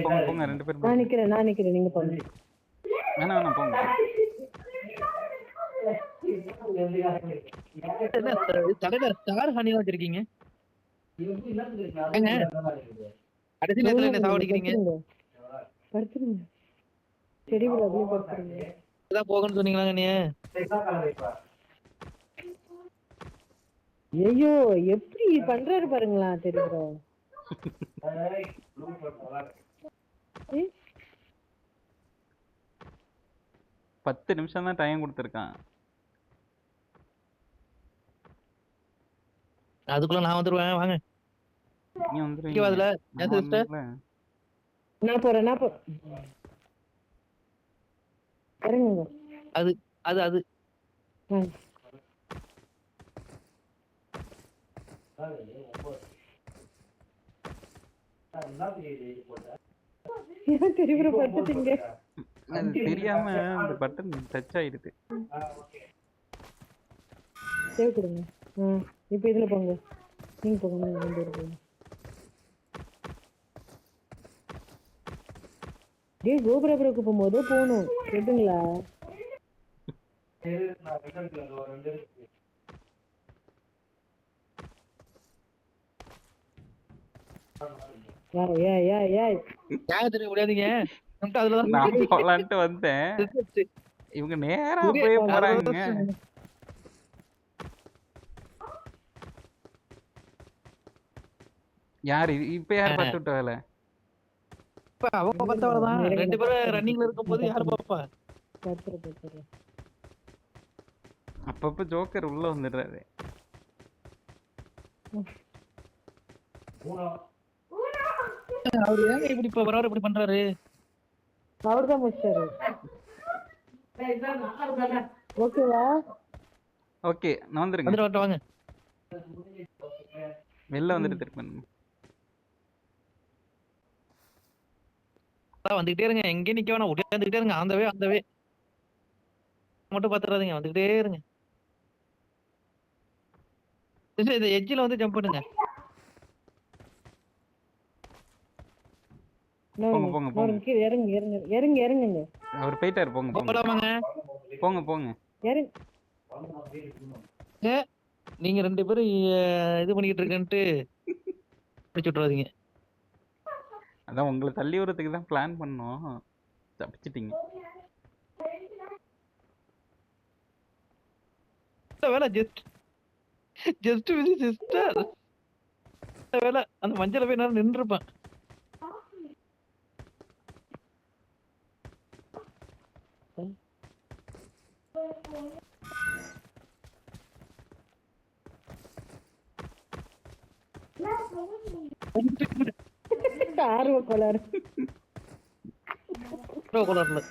போங்க போங்க 2 பேரும் நான் போங்க. நிக்கிறேன் நான் நிக்கிறேன் நீங்க போங்க. வேணாம் வேணாம் போங்க. என்ன தலையில ஸ்டார் ஹனிலாம் வச்சிருக்கீங்க? ஏங்க கடைசி நேரத்துல என்ன சாவடிக்கிறீங்க? படுத்துருங்க செடி கூட அப்படியே படுத்துருங்க. இதான் போகணும்னு சொன்னீங்களா நீ? ஐயோ எப்படி பண்றாரு பாருங்களா தெரியும். 10 நிமிஷம் தான் டைம் கொடுத்துருக்கான். அதுக்குள்ள நான் வந்துருவேன் வாங்க. நீ இங்க வந்துருவீங்க. அதுல நான் சிஸ்டர் வரணும்ல. நான் போறேன் இறங்குங்க. அது அது அது தெரியுற படுத்துட்டீங்க. அது தெரியாம அந்த பட்டன் டச் ஆயிடுது. சேவ் கொடுங்க. இப்போ இதுல போங்க. நீங்க போங்க நீங்க 2 பேரும் போங்க. டேய் கோபுரபுரக்கு போகும்போது போகணும் கேட்டுங்களா? தெரியும் முடியாதீங்க. அதுலதான் நான் போலான்ட்டு வந்தேன். இவங்க நேரா போய் போறாங்க. யாரு இப்ப யார் பார்த்து விட்ட வேலை? அவங்க பார்த்தவளதான் 2 பேரும் ரன்னிங்ல இருக்கும் போது யாரு பாப்பா? அப்பப்ப ஜோக்கர் உள்ள வந்துடுறாரு. அவரு ஏங்க இப்படி இப்ப வரவர் இப்படி பண்றாரு? அவர்தான் முடிச்சாரு. ஓகேவா? ஓகே நான் வந்துருங்க. வந்துட்டு வாங்க. வெளில வந்துட்டு திருப்பி வந்துகிட்டே இருங்க. எங்கே நிக்க வேணாம், உட்காந்துக்கிட்டே இருங்க. அந்த வே மட்டும் பாத்துறாதீங்க, வந்துகிட்டே இருங்க. இந்த எட்ஜ்ல வந்து ஜம்ப் பண்ணுங்க. போங்க போங்க போங்க. இறங்குங்க. அவர் போயிட்டாரு. போங்க போங்க போங்க போங்க. நீங்க 2 பேரும் இது பண்ணிக்கிட்டு இருக்கேன்ட்டு பிடிச்சு விட்டுறாதீங்க. அதான் உங்களை தள்ளி வரதுக்கு தான் பிளான் பண்ணோம். தப்பிச்சிட்டீங்க. வேலை ஜஸ்ட் சிஸ்டர் வேலை அந்த மஞ்சள் போய் நான் நின்றுப்பேன்.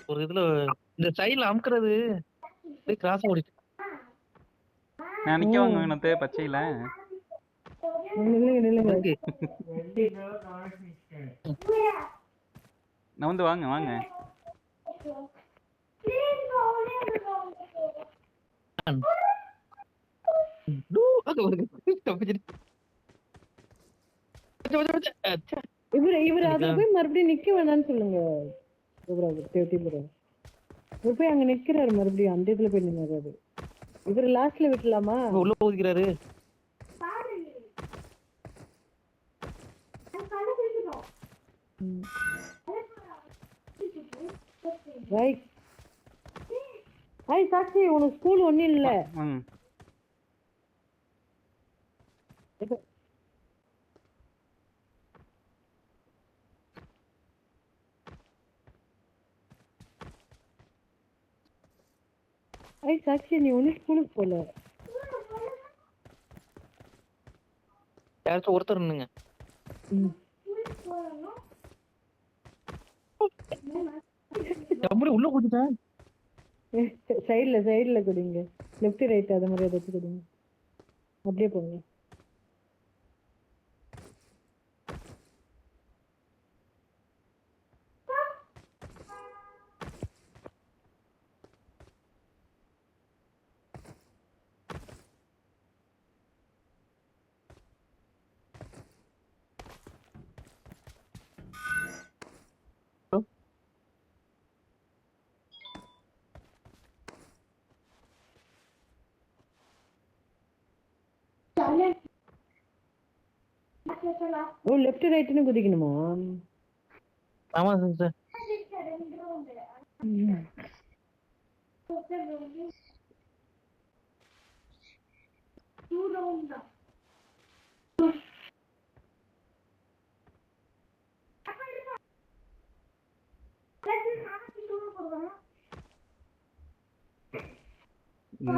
ஒரு இதுல இந்த சைடுல அமுக்குறது கிராஸ் ஓடிட்டு நான் நிக்க வாங்க வேணாத்தே பச்சையில. நான் வந்து வாங்க வாங்க. இவரு அதுல போய் மறுபடியும் நிக்க வேணாம்னு சொல்லுங்க. போய் அங்க நிக்கிறாரு மறுபடியும் அந்த இதுல போய் நின்னாரு. இவரு லாஸ்ட்ல விட்டுலாமா? உள்ள ஒதுக்கிறாரு. சாட்சி உனக்கு ஸ்கூல் ஒண்ணும் இல்ல. சாட்சி நீ ஒன்னும் ஸ்கூலுக்கு போல. யாராச்சும் ஒருத்தர் நின்னுங்க. உள்ள போட்டுட்டேன். சைடுல கொடுங்க. லெஃப்ட் ரைட் அது மாதிரி ஏதாச்சும் கொடுங்க. அப்படியே போங்க. ஓ லெஃப்ட் ரைட்னு குதிக்கணுமா? ஆமா சிஸ்டர். ம்.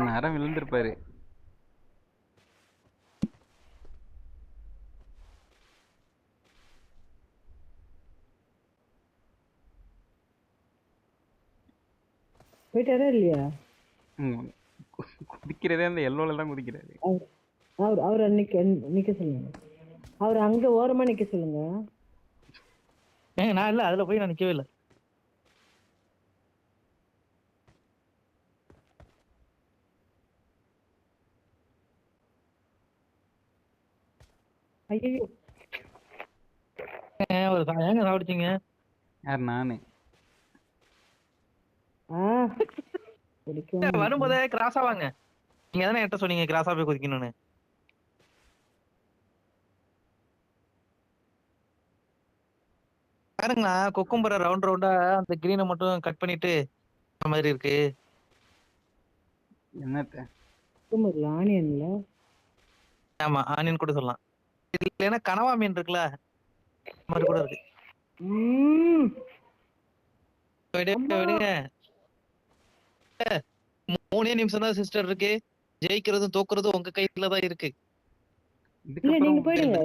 நேரம் விழுந்திருப்பாரு. போயிட்டாரா இல்லையா? ம். குதிக்கிறதே அந்த எல்லோல தான் குதிக்கிறாரு. அவர் அவர் அவர் நிக்க நிக்க சொல்லுங்க. அவர் அங்க ஓரமா நிக்க சொல்லுங்க. ஏங்க நான் இல்ல அதுல போய் நான் நிக்கவே இல்ல. ஐயோ ஏங்க சாப்பிடுச்சீங்க? யார் நானு? ஆ பிடிக்கும். வரும்போதே கிராஸா வாங்க. நீங்க தானே என்கிட்ட சொன்னீங்க கிராஸா போய் குதிக்கணும்னு. பாருங்களா குக்கும்பரை ரவுண்ட் ரவுண்டா அந்த கிரீனை மட்டும் கட் பண்ணிட்டு அந்த மாதிரி இருக்கு. என்னத்த? குக்கும்பர் ஆனியன்ல. ஆமா ஆனியன் கூட சொல்லலாம். இல்லைன்னா கனவா மீன் இருக்குல்ல அந்த மாதிரி கூட இருக்கு. விடுங்க விடுங்க. 3 நிமிஷம் தான் சிஸ்டர் இருக்கு. ஜெயிக்கிறதும் தோக்குறதும் உங்க கையில தான் இருக்கு. இல்ல நீங்க இதுக்கப்புறம் போயிடுங்க.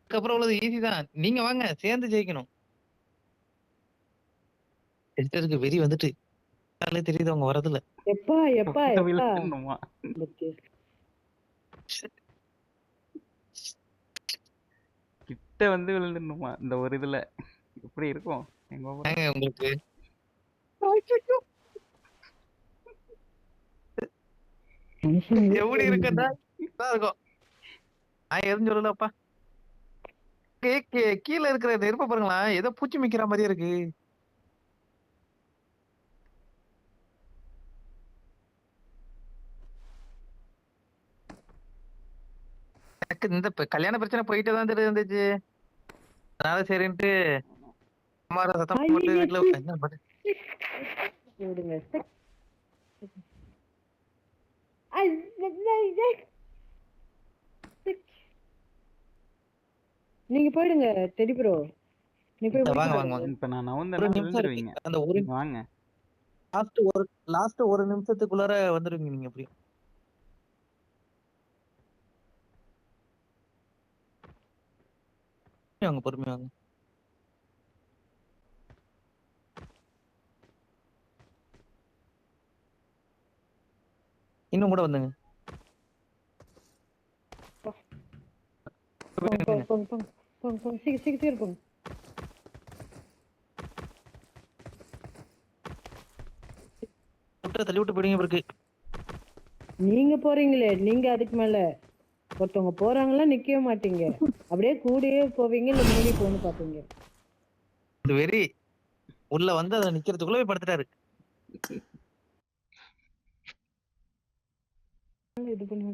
அதுக்கப்புறம் உள்ளது ஈஸி தான். நீங்க வாங்க சேர்ந்து ஜெயிக்கணும். சிஸ்டருக்கு வெறி வந்துட்டு தெரியுது அவங்க வரதுல. எப்பா எப்பா தொட்ட எப்பா விழுந்துடணுமா? கிட்ட வந்து விழுந்துடணுமா இந்த ஒரு இதுல? எப்படி இருக்கும் எங்க ஊர்ல? ஏங்க உங்களுக்கு எப்படி இருக்குன்னா இதான் இருக்கும். நான் எதுவும் சொல்லலப்பா. கீழே இருக்கிற நெருப்ப பாருங்களா ஏதோ பூச்சி மிக்கிற மாதிரியே இருக்கு. எனக்கு இந்த கல்யாண பிரச்சனை போயிட்டு தான் இருந்துச்சு. அதனால சரின்ட்டு அம்மா சத்தம் போட்டு வீட்டுல என்ன பண்ணு. விடுங்க. நீங்க போயிடுங்க டெடி ப்ரோ. நீ போய் வாங்க வாங்க வாங்க. இப்ப நான் ஒரு நவுந்தேன்னா நிமிஷம் இருக்கு. விழுந்துருவீங்க. அந்த ஒரு வாங்க. லாஸ்ட் ஒரு நிமிஷத்துக்குள்ளார வந்துருவீங்க நீங்க எப்படி. வாங்க பொறுமையா வாங்க. இன்னும் கூட வந்துங்க. சீக்கிரம் போங்க. தள்ளி விட்டு போயிடுங்க இருக்கு. நீங்க போறீங்களே நீங்க அதுக்கு மேல ஒருத்தவங்க போறாங்களா நிக்கவே மாட்டீங்க. அப்படியே கூடயே போவீங்க இல்ல முன்னாடி போன்னு பாப்பீங்க. வெறி உள்ள வந்து அதை நிக்கிறதுக்குள்ள போய் படுத்துட்டாரு. இது பண்ணி